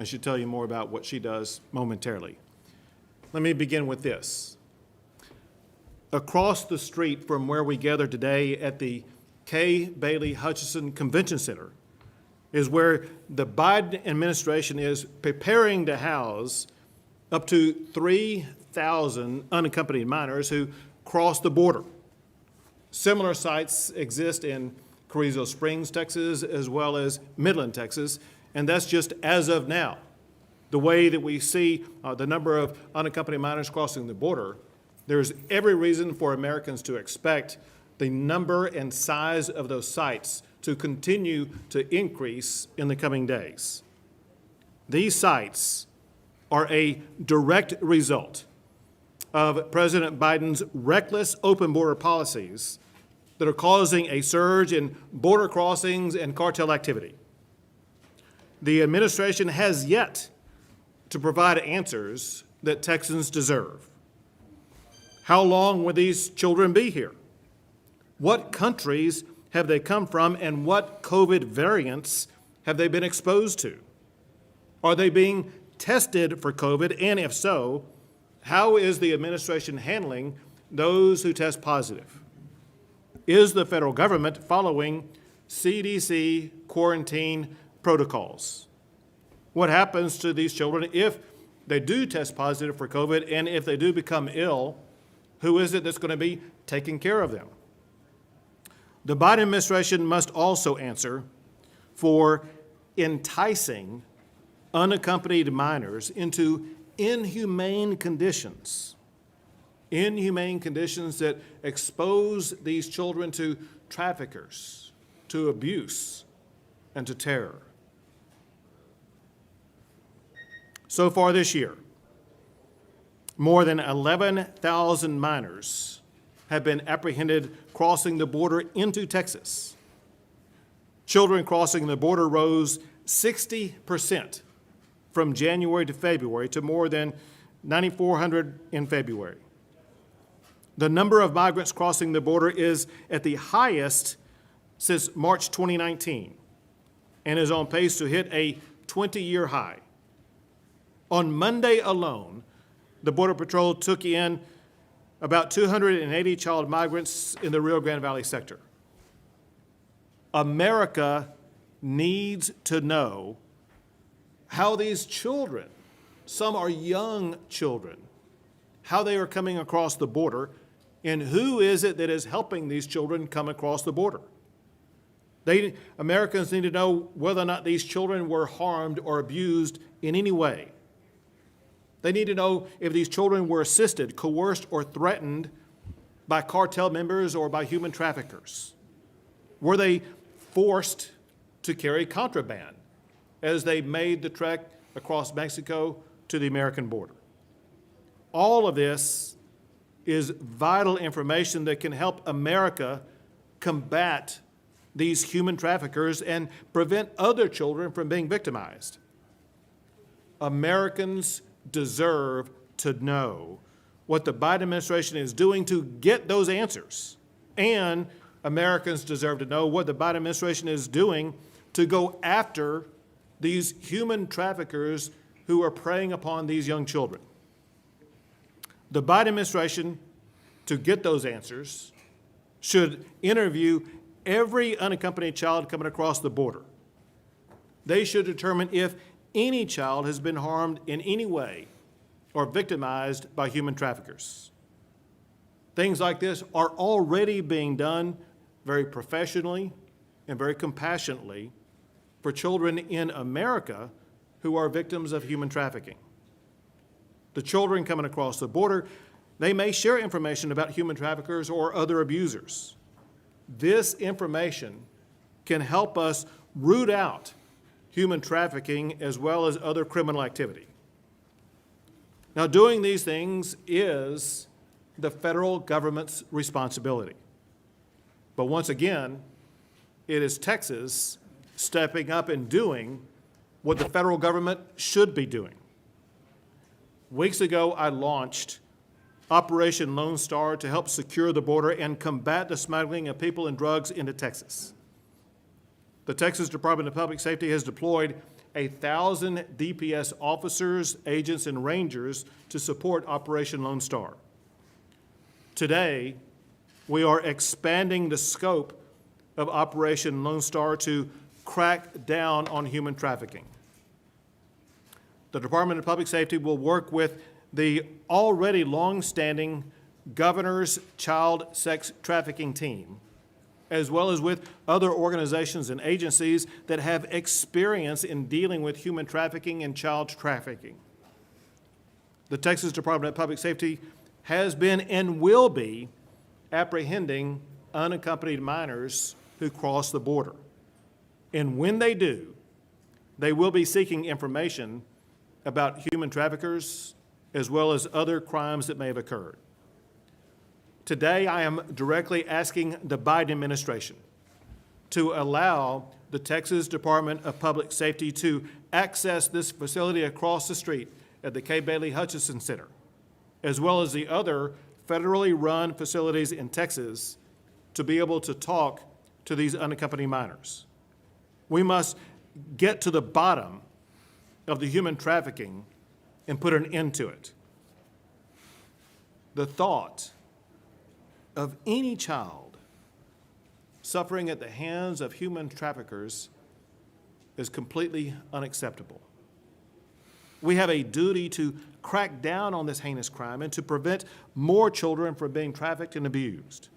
and she'll tell you more about what she does momentarily. Let me begin with this. Across the street from where we gather today at the Kay Bailey Hutchinson Convention Center is where the Biden administration is preparing to house up to 3,000 unaccompanied minors who cross the border. Similar sites exist in Carrizo Springs, Texas, as well as Midland, Texas, and that's just as of now. The way that we see the number of unaccompanied minors crossing the border, there's every reason for Americans to expect the number and size of those sites to continue to increase in the coming days. These sites are a direct result of President Biden's reckless open border policies that are causing a surge in border crossings and cartel activity. The administration has yet to provide answers that Texans deserve. How long will these children be here? What countries have they come from, and what COVID variants have they been exposed to? Are they being tested for COVID, and if so, how is the administration handling those who test positive? Is the federal government following CDC quarantine protocols? What happens to these children if they do test positive for COVID, and if they do become ill, who is it that's going to be taking care of them? The Biden administration must also answer for enticing unaccompanied minors into inhumane conditions that expose these children to traffickers, to abuse, and to terror. So far this year, more than 11,000 minors have been apprehended crossing the border into Texas. Children crossing the border rose 60% from January to February to more than 9,400 in February. The number of migrants crossing the border is at the highest since March 2019 and is on pace to hit a 20-year high. On Monday alone, the Border Patrol took in about 280 child migrants in the Rio Grande Valley sector. America needs to know how these children, some are young children, how they are coming across the border, and who is it that is helping these children come across the border. Americans need to know whether or not these children were harmed or abused in any way. They need to know if these children were assisted, coerced, or threatened by cartel members or by human traffickers. Were they forced to carry contraband as they made the trek across Mexico to the American border? All of this is vital information that can help America combat these human traffickers and prevent other children from being victimized. Americans deserve to know what the Biden administration is doing to get those answers. And Americans deserve to know what the Biden administration is doing to go after these human traffickers who are preying upon these young children. The Biden administration, to get those answers, should interview every unaccompanied child coming across the border. They should determine if any child has been harmed in any way or victimized by human traffickers. Things like this are already being done very professionally and very compassionately for children in America who are victims of human trafficking. The children coming across the border, they may share information about human traffickers or other abusers. This information can help us root out human trafficking as well as other criminal activity. Now, doing these things is the federal government's responsibility. But once again, it is Texas stepping up and doing what the federal government should be doing. Weeks ago, I launched Operation Lone Star to help secure the border and combat the smuggling of people and drugs into Texas. The Texas Department of Public Safety has deployed 1,000 DPS officers, agents, and rangers to support Operation Lone Star. Today, we are expanding the scope of Operation Lone Star to crack down on human trafficking. The Department of Public Safety will work with the already long-standing Governor's Child Sex Trafficking Team, as well as with other organizations and agencies that have experience in dealing with human trafficking and child trafficking. The Texas Department of Public Safety has been and will be apprehending unaccompanied minors who cross the border. And when they do, they will be seeking information about human traffickers as well as other crimes that may have occurred. Today, I am directly asking the Biden administration to allow the Texas Department of Public Safety to access this facility across the street at the K. Bailey Hutchison Center, as well as the other federally run facilities in Texas, to be able to talk to these unaccompanied minors. We must get to the bottom of the human trafficking and put an end to it. The thought of any child suffering at the hands of human traffickers is completely unacceptable. We have a duty to crack down on this heinous crime and to prevent more children from being trafficked and abused.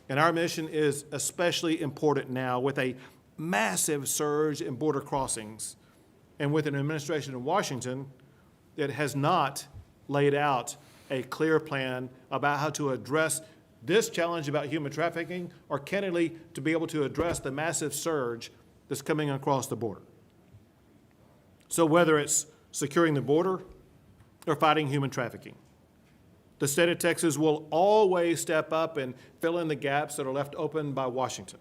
And our mission is especially important now with a massive surge in border crossings and with an administration in Washington that has not laid out a clear plan about how to address this challenge about human trafficking, or candidly, to be able to address the massive surge that's coming across the border. So whether it's securing the border or fighting human trafficking, the state of Texas will always step up and fill in the gaps that are left open by Washington.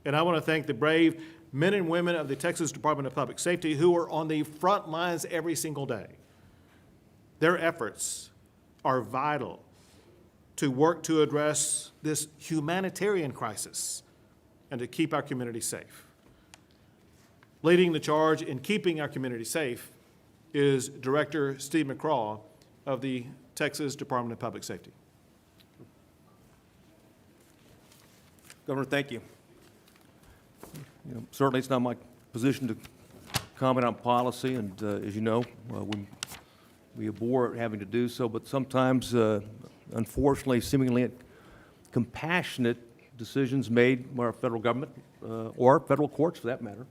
And I want to thank the brave men and women of the Texas Department of Public Safety who are on the front lines every single day. Their efforts are vital to work to address this humanitarian crisis and to keep our community safe. Leading the charge in keeping our community safe is Director Steve McCraw of the Texas Department of Public Safety. Governor, thank you. Certainly it's not my position to comment on policy, and as you know, we abhor having to do so, but sometimes, unfortunately, seemingly compassionate decisions made by our federal government, or federal courts for that matter,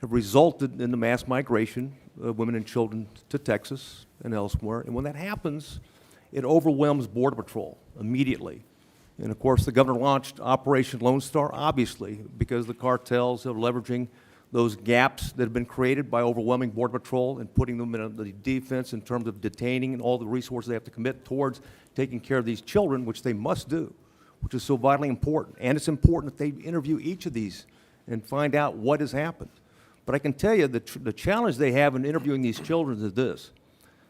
have resulted in the mass migration of women and children to Texas and elsewhere. And when that happens, it overwhelms Border Patrol immediately. And of course, the governor launched Operation Lone Star, obviously, because the cartels are leveraging those gaps that have been created by overwhelming Border Patrol and putting them in the defense in terms of detaining and all the resources they have to commit towards taking care of these children, which they must do, which is so vitally important. And it's important that they interview each of these and find out what has happened. But I can tell you that the challenge they have in interviewing these children is this,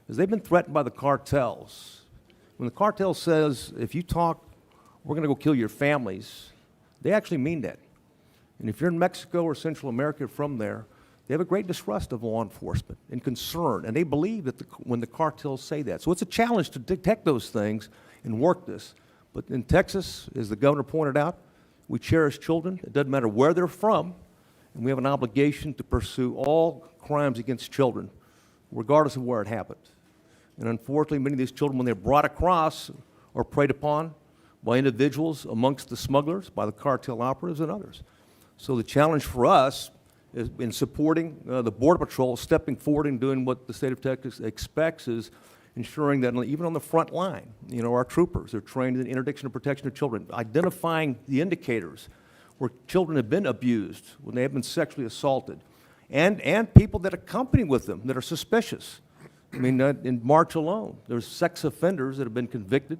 is they've been threatened by the cartels. When the cartel says, if you talk, we're going to go kill your families, they actually mean that. And if you're in Mexico or Central America from there, they have a great distrust of law enforcement and concern, and they believe that when the cartels say that. So it's a challenge to detect those things and work this. But in Texas, as the governor pointed out, we cherish children. It doesn't matter where they're from, and we have an obligation to pursue all crimes against children, regardless of where it happened. And unfortunately, many of these children, when they're brought across, are preyed upon by individuals amongst the smugglers, by the cartel operatives and others. So the challenge for us is in supporting the Border Patrol, stepping forward and doing what the state of Texas expects, is ensuring that even on the front line, our troopers are trained in interdiction and protection of children, identifying the indicators where children have been abused, when they have been sexually assaulted, and people that accompany with them that are suspicious. I mean, in March alone, there's sex offenders that have been convicted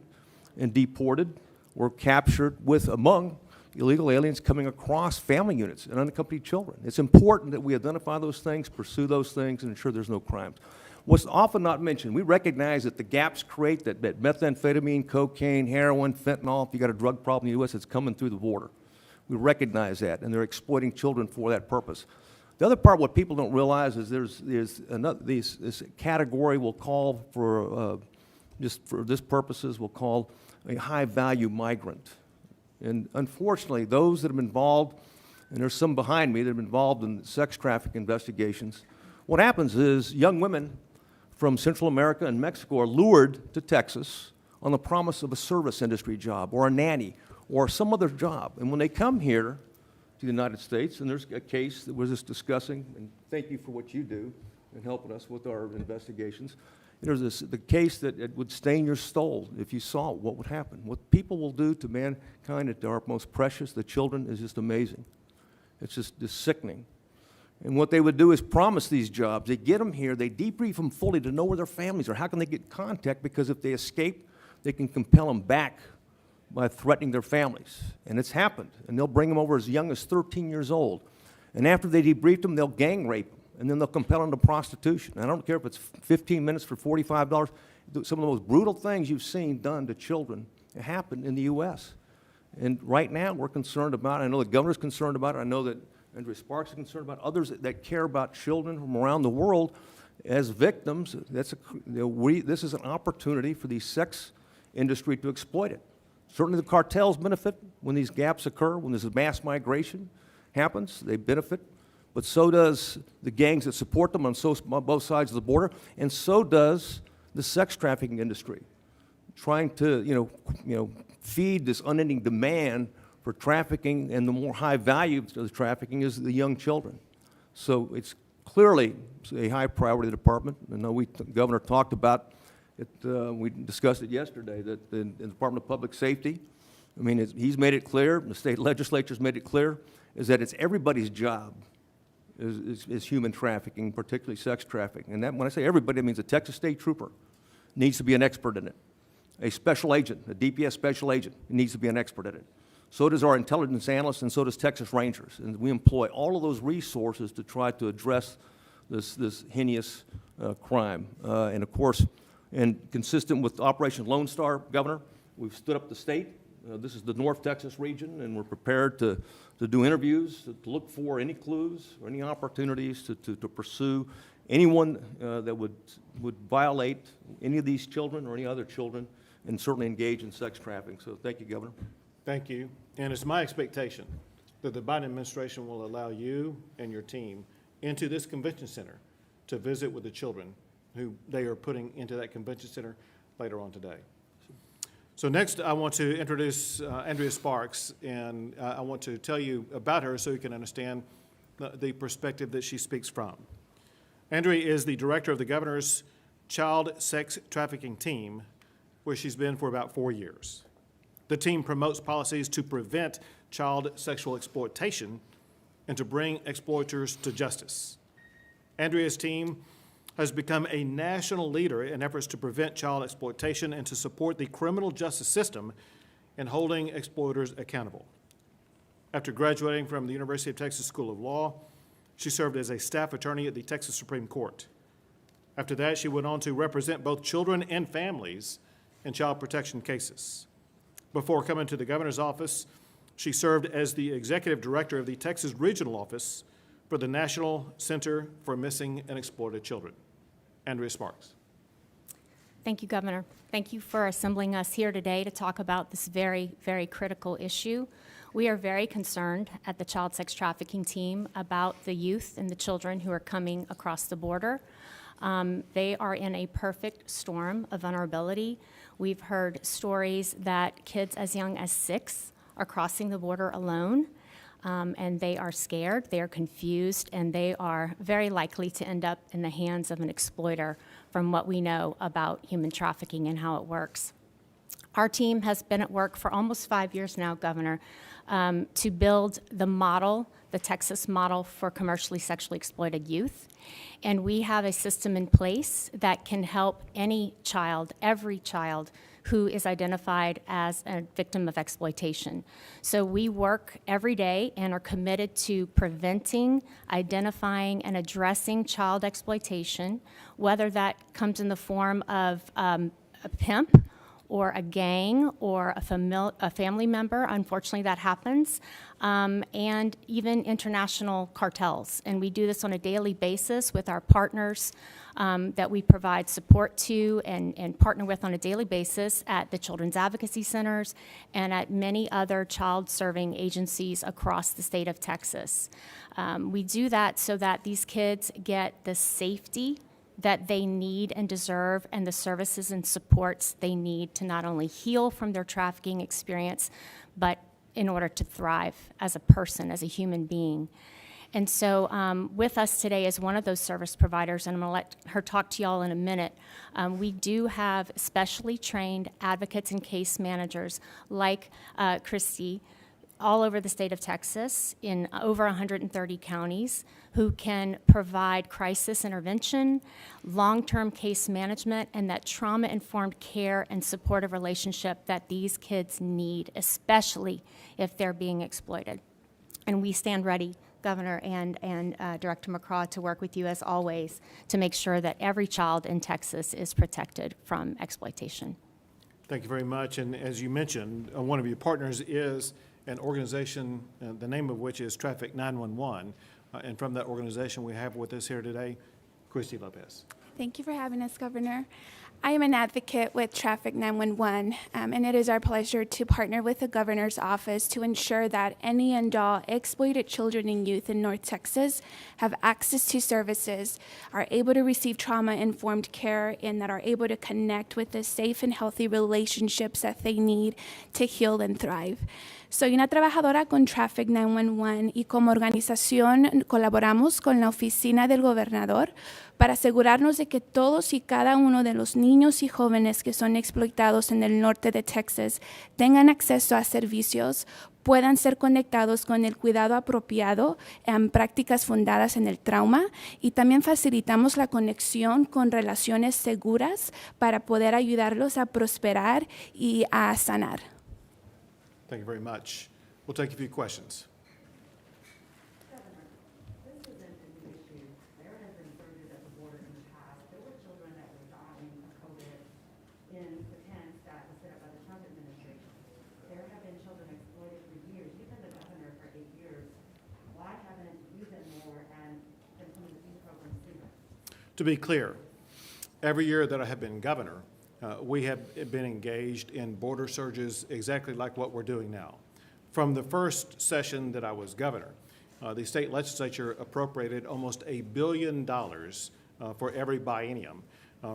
and deported or captured with among illegal aliens coming across family units and unaccompanied children. It's important that we identify those things, pursue those things, and ensure there's no crimes. What's often not mentioned, we recognize that the gaps create that methamphetamine, cocaine, heroin, fentanyl, if you got a drug problem in the U.S., it's coming through the border. We recognize that, and they're exploiting children for that purpose. The other part, what people don't realize is there's another, this category we'll call for, just for this purposes, we'll call a high-value migrant. And unfortunately, those that have been involved, and there's some behind me that have been involved in sex trafficking investigations, what happens is young women from Central America and Mexico are lured to Texas on the promise of a service industry job or a nanny or some other job. And when they come here to the United States, and there's a case that we're just discussing, and thank you for what you do in helping us with our investigations. There's the case that it would stain your soul if you saw what would happen. What people will do to mankind that are most precious, the children, is just amazing. It's just sickening. And what they would do is promise these jobs. They get them here, they debrief them fully to know where their families are. How can they get contact? Because if they escape, they can compel them back by threatening their families. And it's happened. And they'll bring them over as young as 13 years old. And after they debrief them, they'll gang rape them. And then they'll compel them to prostitution. And I don't care if it's 15 minutes for $45. Some of the most brutal things you've seen done to children happen in the U.S. And right now, we're concerned about it. I know the governor's concerned about it. I know that Andrea Sparks is concerned about others that care about children from around the world as victims. This is an opportunity for the sex industry to exploit it. Certainly the cartels benefit when these gaps occur, when this mass migration happens, they benefit. But so does the gangs that support them on both sides of the border, and so does the sex trafficking industry, trying to feed this unending demand for trafficking, and the more high value of the trafficking is the young children. So it's clearly a high priority of the department. I know the governor talked about it, we discussed it yesterday, that the Department of Public Safety, I mean, he's made it clear, the state legislature's made it clear, is that it's everybody's job is human trafficking, particularly sex trafficking. And that, when I say everybody, that means a Texas state trooper needs to be an expert in it. A special agent, a DPS special agent, needs to be an expert in it. So does our intelligence analysts, and so does Texas Rangers. And we employ all of those resources to try to address this heinous crime. And of course, and consistent with Operation Lone Star, Governor, we've stood up the state. This is the North Texas region, and we're prepared to do interviews, to look for any clues or any opportunities to pursue anyone that would violate any of these children or any other children, and certainly engage in sex trafficking. So thank you, Governor. Thank you. And it's my expectation that the Biden administration will allow you and your team into this convention center to visit with the children who they are putting into that convention center later on today. So next, I want to introduce Andrea Sparks, and I want to tell you about her so you can understand the perspective that she speaks from. Andrea is the director of the governor's child sex trafficking team, where she's been for about 4 years. The team promotes policies to prevent child sexual exploitation and to bring exploiters to justice. Andrea's team has become a national leader in efforts to prevent child exploitation and to support the criminal justice system in holding exploiters accountable. After graduating from the University of Texas School of Law, she served as a staff attorney at the Texas Supreme Court. After that, she went on to represent both children and families in child protection cases. Before coming to the governor's office, she served as the executive director of the Texas Regional Office for the National Center for Missing and Exploited Children. Andrea Sparks. Thank you, Governor. Thank you for assembling us here today to talk about this very, very critical issue. We are very concerned at the child sex trafficking team about the youth and the children who are coming across the border. They are in a perfect storm of vulnerability. We've heard stories that kids as young as 6 are crossing the border alone, and they are scared, they are confused, and they are very likely to end up in the hands of an exploiter from what we know about human trafficking and how it works. Our team has been at work for almost 5 years now, Governor, to build the model, the Texas model for commercially sexually exploited youth. And we have a system in place that can help any child, every child, who is identified as a victim of exploitation. So we work every day and are committed to preventing, identifying, and addressing child exploitation, whether that comes in the form of a pimp or a gang or a family member. Unfortunately, that happens, and even international cartels. And we do this on a daily basis with our partners that we provide support to and partner with on a daily basis at the Children's Advocacy Centers and at many other child-serving agencies across the state of Texas. We do that so that these kids get the safety that they need and deserve and the services and supports they need to not only heal from their trafficking experience, but in order to thrive as a person, as a human being. And so with us today is one of those service providers, and I'm going to let her talk to y'all in a minute. We do have specially trained advocates and case managers like Christy all over the state of Texas in over 130 counties who can provide crisis intervention, long-term case management, and that trauma-informed care and supportive relationship that these kids need, especially if they're being exploited. And we stand ready, Governor and Director McCraw, to work with you as always to make sure that every child in Texas is protected from exploitation. Thank you very much. And as you mentioned, one of your partners is an organization, the name of which is Traffic 911. And from that organization, we have with us here today, Christy Lopez. Thank you for having us, Governor. I am an advocate with Traffic 911, and it is our pleasure to partner with the Governor's office to ensure that any and all exploited children and youth in North Texas have access to services, are able to receive trauma-informed care, and that are able to connect with the safe and healthy relationships that they need to heal and thrive. Soy una trabajadora con Traffic 911 y como organización colaboramos con la oficina del gobernador para asegurarnos de que todos y cada uno de los niños y jóvenes que son explotados en el norte de Texas tengan acceso a servicios, puedan ser conectados con el cuidado apropiado en prácticas fundadas en el trauma, y también facilitamos la conexión con relaciones seguras para poder ayudarlos a prosperar y a sanar. Thank you very much. We'll take a few questions. Governor, this isn't a new issue. There has been surges at the border in the past. There were children that were dying of COVID in the tents that was set up by the Trump administration. There have been children exploited for years. You've been the governor for 8 years. Why haven't you been more and implemented these programs sooner? To be clear, every year that I have been governor, we have been engaged in border surges exactly like what we're doing now. From the first session that I was governor, the state legislature appropriated almost $1 billion for every biennium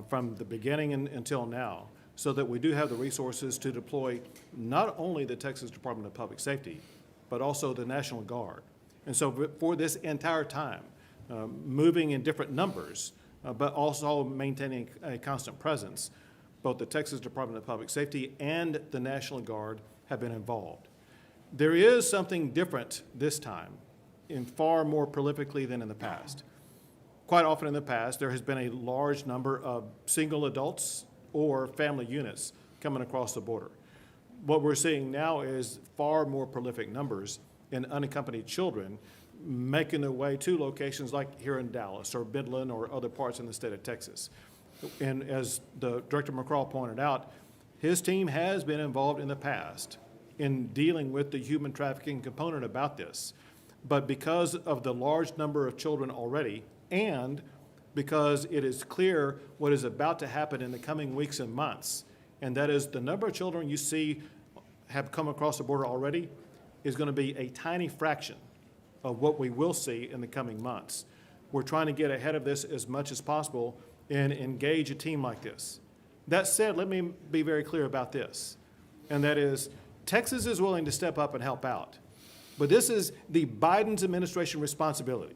from the beginning until now, so that we do have the resources to deploy not only the Texas Department of Public Safety, but also the National Guard. And so for this entire time, moving in different numbers, but also maintaining a constant presence, both the Texas Department of Public Safety and the National Guard have been involved. There is something different this time, and far more prolifically than in the past. Quite often in the past, there has been a large number of single adults or family units coming across the border. What we're seeing now is far more prolific numbers in unaccompanied children making their way to locations like here in Dallas or Midland or other parts in the state of Texas. And as the Director McCraw pointed out, his team has been involved in the past in dealing with the human trafficking component about this. But because of the large number of children already, and because it is clear what is about to happen in the coming weeks and months, and that is the number of children you see have come across the border already is going to be a tiny fraction of what we will see in the coming months. We're trying to get ahead of this as much as possible and engage a team like this. That said, let me be very clear about this, and that is Texas is willing to step up and help out, but this is the Biden administration responsibility.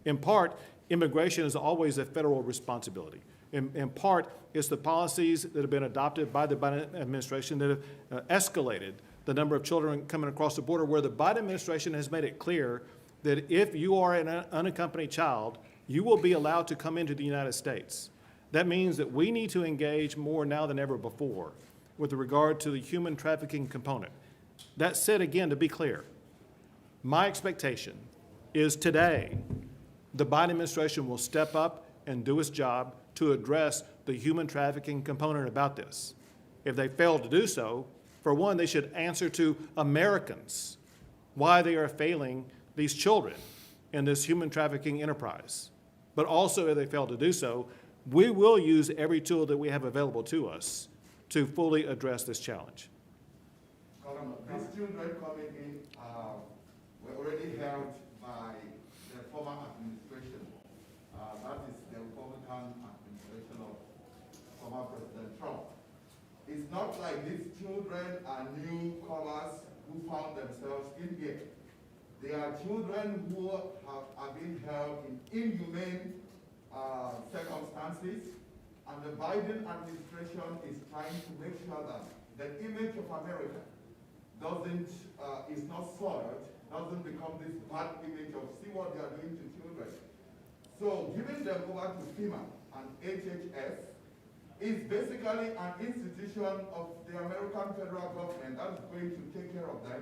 In part, immigration is always a federal responsibility. In part, it's the policies that have been adopted by the Biden administration that have escalated the number of children coming across the border, where the Biden administration has made it clear that if you are an unaccompanied child, you will be allowed to come into the United States. That means that we need to engage more now than ever before with regard to the human trafficking component. That said, again, to be clear, my expectation is today the Biden administration will step up and do its job to address the human trafficking component about this. If they fail to do so, for one, they should answer to Americans why they are failing these children in this human trafficking enterprise. But also, if they fail to do so, we will use every tool that we have available to us to fully address this challenge. These children coming in were already held by the former administration. That is the Republican administration of former President Trump. It's not like these children are newcomers who found themselves in here. They are children who are being held in inhumane circumstances, and the Biden administration is trying to make sure that the image of America is not soiled, doesn't become this bad image of see what they are doing to children. So giving them over to FEMA and HHS is basically an institution of the American federal government that is going to take care of them,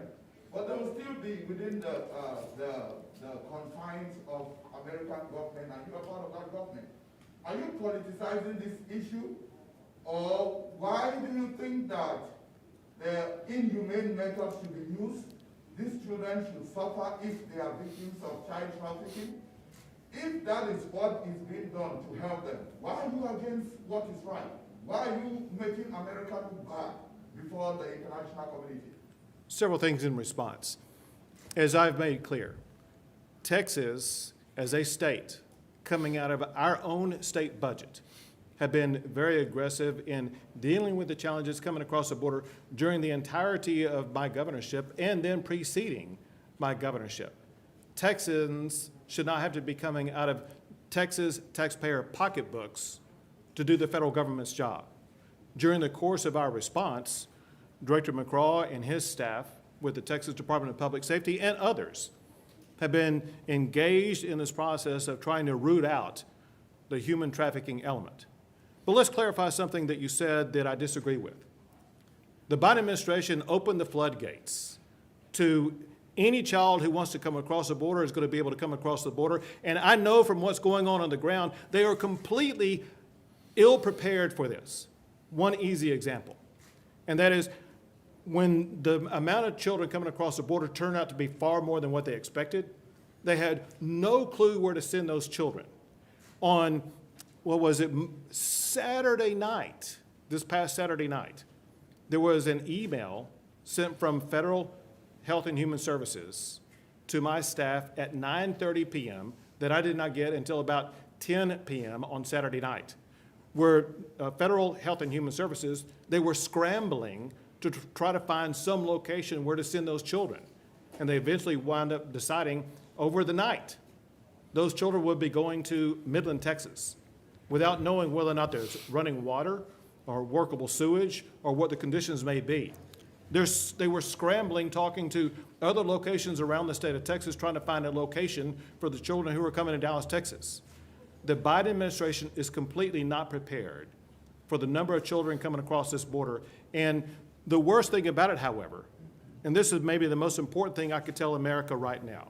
but they will still be within the confines of American government, and you are part of that government. Are you politicizing this issue, or why do you think that the inhumane methods should be used? These children should suffer if they are victims of child trafficking. If that is what is being done to help them, why are you against what is right? Why are you making America look bad before the international community? Several things in response. As I've made clear, Texas, as a state, coming out of our own state budget, have been very aggressive in dealing with the challenges coming across the border during the entirety of my governorship and then preceding my governorship. Texans should not have to be coming out of Texas taxpayer pocketbooks to do the federal government's job. During the course of our response, Director McCraw and his staff with the Texas Department of Public Safety and others have been engaged in this process of trying to root out the human trafficking element. But let's clarify something that you said that I disagree with. The Biden administration opened the floodgates to any child who wants to come across the border is going to be able to come across the border. And I know from what's going on the ground, they are completely ill-prepared for this. One easy example, and that is when the amount of children coming across the border turned out to be far more than what they expected, they had no clue where to send those children. On, what was it, Saturday night, this past Saturday night, there was an email sent from Federal Health and Human Services to my staff at 9:30 p.m. that I did not get until about 10 p.m. on Saturday night, where Federal Health and Human Services, they were scrambling to try to find some location where to send those children. And they eventually wound up deciding over the night those children would be going to Midland, Texas, without knowing whether or not there's running water or workable sewage or what the conditions may be. They were scrambling, talking to other locations around the state of Texas, trying to find a location for the children who were coming to Dallas, Texas. The Biden administration is completely not prepared for the number of children coming across this border. And the worst thing about it, however, and this is maybe the most important thing I could tell America right now,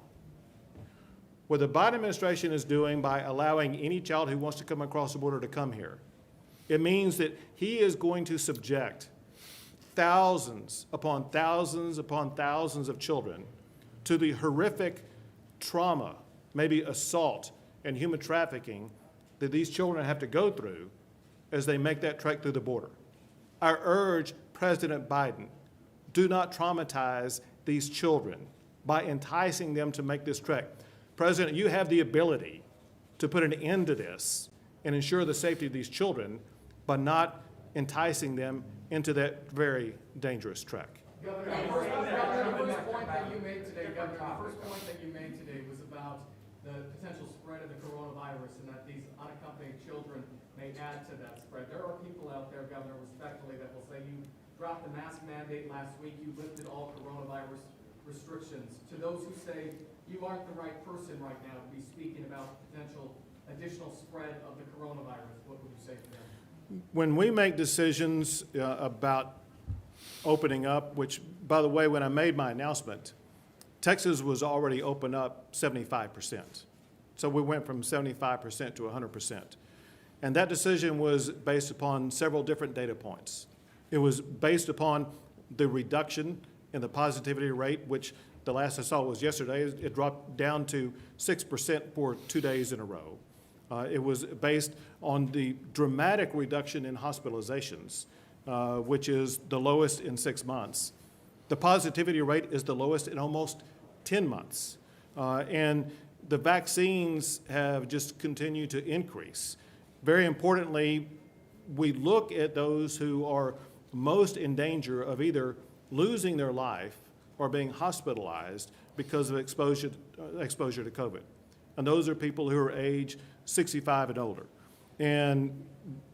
what the Biden administration is doing by allowing any child who wants to come across the border to come here, it means that he is going to subject thousands upon thousands upon thousands of children to the horrific trauma, maybe assault and human trafficking that these children have to go through as they make that trek through the border. I urge President Biden, do not traumatize these children by enticing them to make this trek. President, you have the ability to put an end to this and ensure the safety of these children by not enticing them into that very dangerous trek. Governor, the first point that you made today was about the potential spread of the coronavirus and that these unaccompanied children may add to that spread. There are people out there, Governor, respectfully, that will say you dropped the mask mandate last week, you lifted all coronavirus restrictions. To those who say you aren't the right person right now to be speaking about potential additional spread of the coronavirus, what would you say to them? When we make decisions about opening up, which, by the way, when I made my announcement, Texas was already open up 75%. So we went from 75% to 100%. And that decision was based upon several different data points. It was based upon the reduction in the positivity rate, which the last I saw was yesterday. It dropped down to 6% for 2 days in a row. It was based on the dramatic reduction in hospitalizations, which is the lowest in 6 months. The positivity rate is the lowest in almost 10 months. And the vaccines have just continued to increase. Very importantly, we look at those who are most in danger of either losing their life or being hospitalized because of exposure to COVID. And those are people who are age 65 and older. And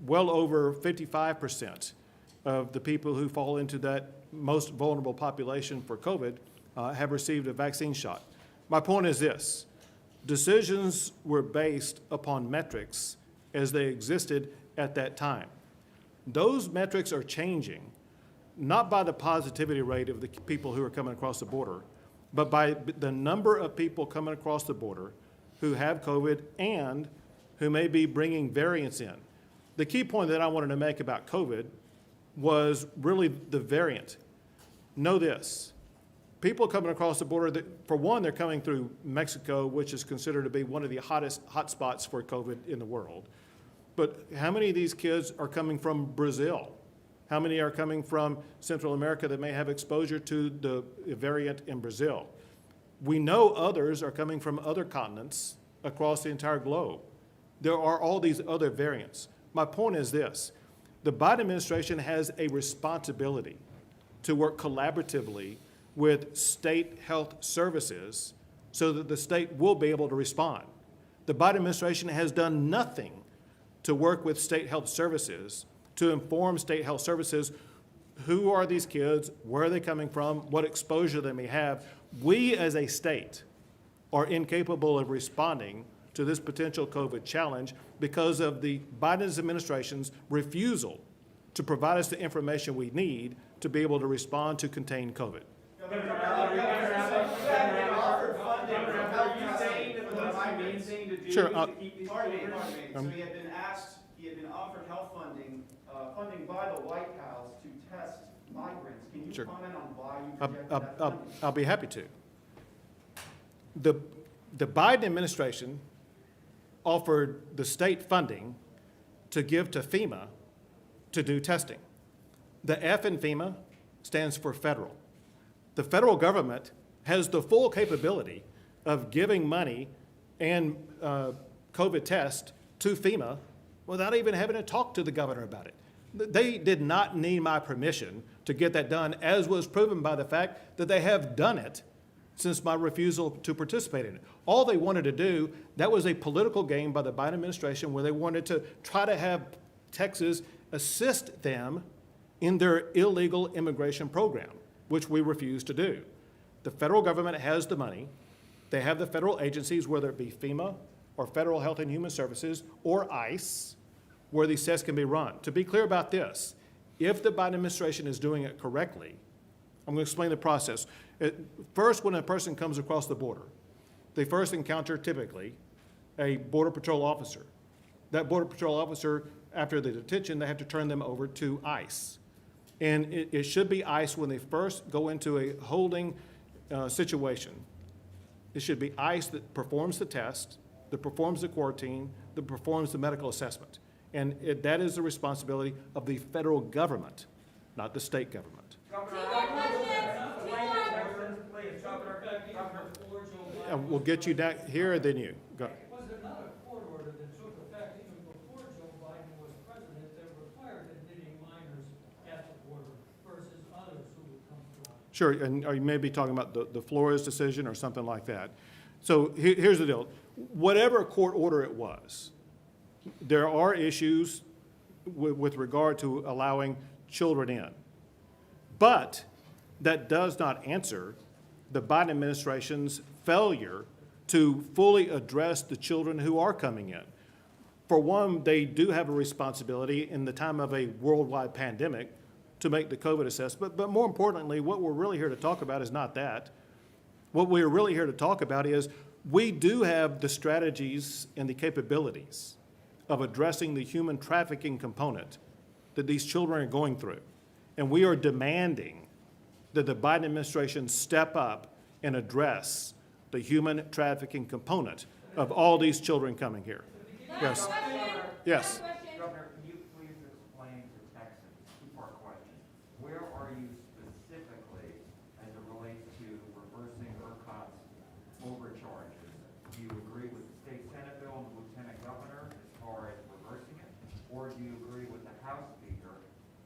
well over 55% of the people who fall into that most vulnerable population for COVID have received a vaccine shot. My point is this: decisions were based upon metrics as they existed at that time. Those metrics are changing, not by the positivity rate of the people who are coming across the border, but by the number of people coming across the border who have COVID and who may be bringing variants in. The key point that I wanted to make about COVID was really the variant. Know this: people coming across the border, for one, they're coming through Mexico, which is considered to be one of the hottest hotspots for COVID in the world. But how many of these kids are coming from Brazil? How many are coming from Central America that may have exposure to the variant in Brazil? We know others are coming from other continents across the entire globe. There are all these other variants. My point is this: the Biden administration has a responsibility to work collaboratively with state health services so that the state will be able to respond. The Biden administration has done nothing to work with state health services to inform state health services who are these kids, where are they coming from, what exposure they may have. We as a state are incapable of responding to this potential COVID challenge because of the Biden administration's refusal to provide us the information we need to be able to respond to contain COVID. Governor Abbott offered funding from health testing for the right thing to do Sure, to keep these children. So um, he had been offered health funding by the White House to test migrants. Can you Sure. comment on why you rejected that funding? I'll be happy to. The Biden administration offered the state funding to give to FEMA to do testing. The F in FEMA stands for federal. The federal government has the full capability of giving money and COVID tests to FEMA without even having to talk to the governor about it. They did not need my permission to get that done, as was proven by the fact that they have done it since my refusal to participate in it. All they wanted to do, that was a political game by the Biden administration where they wanted to try to have Texas assist them in their illegal immigration program, which we refused to do. The federal government has the money. They have the federal agencies, whether it be FEMA or Federal Health and Human Services or ICE, where these tests can be run. To be clear about this, if the Biden administration is doing it correctly, I'm going to explain the process. First, when a person comes across the border, they first encounter typically a Border Patrol officer. That Border Patrol officer, after the detention, they have to turn them over to ICE. And it should be ICE when they first go into a holding situation. It should be ICE that performs the test, that performs the quarantine, that performs the medical assessment. And that is the responsibility of the federal government, not the state government. We'll get you down here, then you. Go. Was there not a court order that took effect even before Joe Biden was president that required admitting minors at the border versus others who would come through? Sure, and you may be talking about the Flores decision or something like that. So here's the deal. Whatever court order it was, there are issues with regard to allowing children in. But that does not answer the Biden administration's failure to fully address the children who are coming in. For one, they do have a responsibility in the time of a worldwide pandemic to make the COVID assessment. But more importantly, what we're really here to talk about is not that. What we're really here to talk about is we do have the strategies and the capabilities of addressing the human trafficking component that these children are going through. And we are demanding that the Biden administration step up and address the human trafficking component of all these children coming here. Yes. Yes. Governor, can you please explain to Texans, two-part question. Where are you specifically as it relates to reversing ERCOT's overcharges? Do you agree with the state Senate bill and the lieutenant governor as far as reversing it? Or do you agree with the House Speaker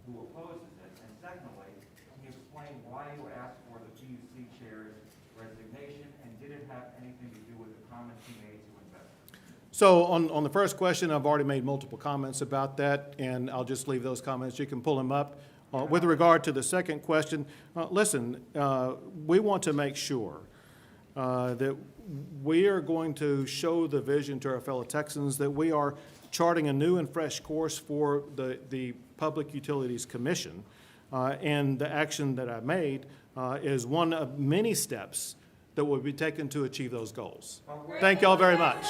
who opposes it? And secondly, can you explain why you asked for the PUC chair's resignation, and did it have anything to do with the comments he made to investors? So on the first question, I've already made multiple comments about that, and I'll just leave those comments. You can pull them up. With regard to the second question, listen, we want to make sure that we are going to show the vision to our fellow Texans that we are charting a new and fresh course for the Public Utilities Commission. And the action that I made is one of many steps that will be taken to achieve those goals. Thank y'all very much.